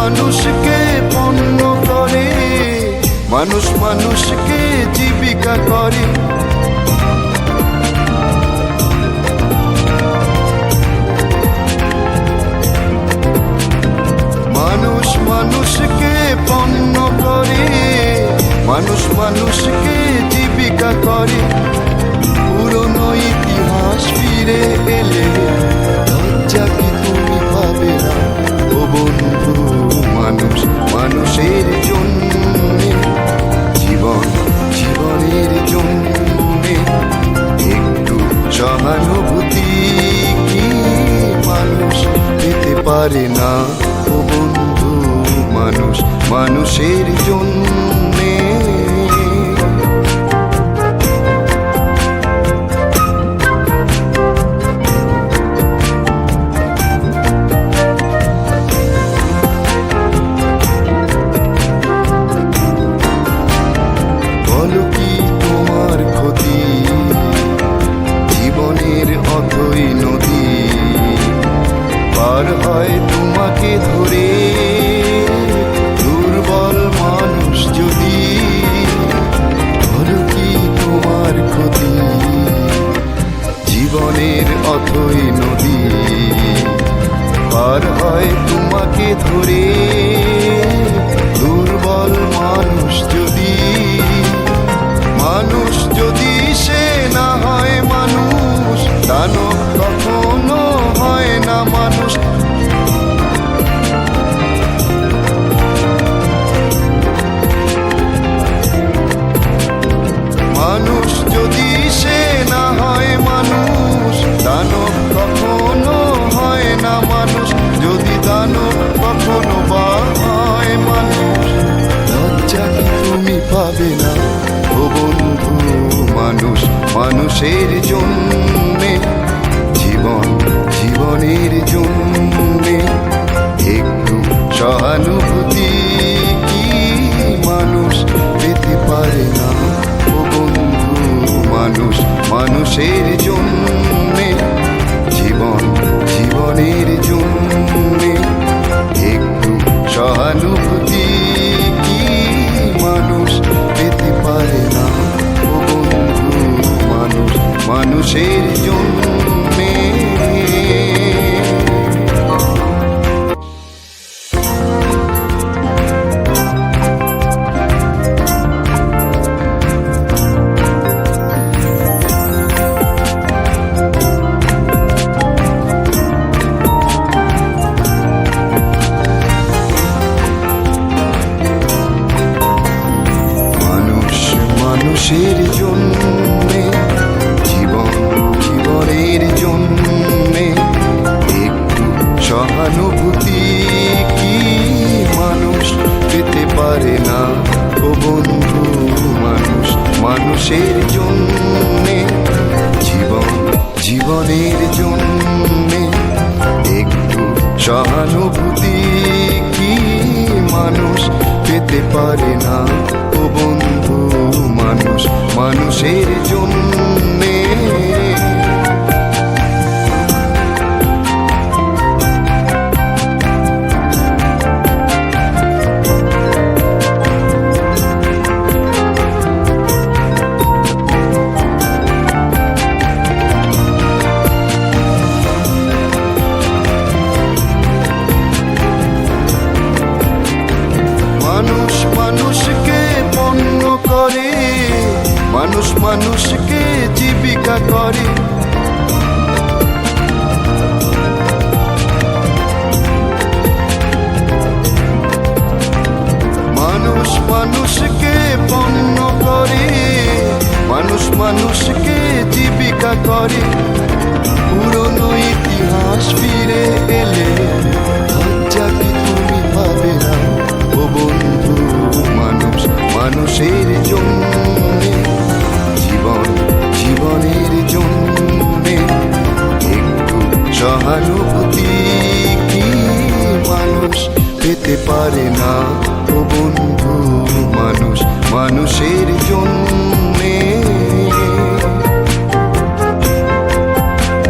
মানুষকে পণ্য করে, মানুষ মানুষকে জীবিকা করে। মানুষ মানুষকে পণ্য করে, মানুষ মানুষকে জীবিকা করে। পুরনো ইতিহাস ফিরে এলে লজ্জা কি তুমি পাবে না ও বন্ধু? মানুষ মানুষের জন্যে, জীবন জীবনের জন্যে একটু সহানুভূতি কি মানুষ পেতে পারে না ও বন্ধু? মানুষ মানুষের জন্যে। বলো কি তোমার ক্ষতি, জীবনের অথই নদী পার হয় তোমাকে ধরে দুর্বল মানুষ যদি। বলো কি তোমার ক্ষতি, জীবনের অথই নদী পার হয় তোমাকে ধরে দুর্বল মানুষ যদি। মানুষ যদি সে না হয় মানুষ, দানব কখনো হয় না মানুষ। মানুষ যদি সে না হয় মানুষ, দানব কখনো হয় না মানুষ। যদি দানব কখনো বা হয় মানুষ, লজ্জা কি তুমি পাবে না ও বন্ধু? মানুষ মানুষের জন্যে, জীবন জীবনের জন্যে একটু সহানুভূতি কি মানুষ পেতে পারে না ও বন্ধু? মানুষ মানুষের জন্যে, জীবন জীবনের জন্যে একটু সহানুভূতি কি মানুষ পেতে পারে না ও বন্ধু? মানুষ মানুষের জন্যে। মানুষের জন্যে, জীবন জীবনের জন্যে একটু সহানুভূতি কি মানুষ পেতে পারে না ও বন্ধু? মানুষ মানুষের জন্যে, জীবন জীবনের জন্যে একটু সহানুভূতি কি মানুষ পেতে পারে না ও বন্ধু? মানুষ মানুষের জন্যে। মানুষ মানুষকে পণ্য করে, মানুষ মানুষকে জীবিকা করে। মানুষ মানুষকে পণ্য করে, মানুষ মানুষকে জীবিকা করে। পুরনো ইতিহাস ফিরে এলে লজ্জা কি তুমি পাবে না ও বন্ধু? মানুষ মানুষের জন্যে, জীবন জীবনের জন্যে একটু সহানুভূতি কি মানুষ পেতে পারে না ও বন্ধু? মানুষ মানুষের জন্য।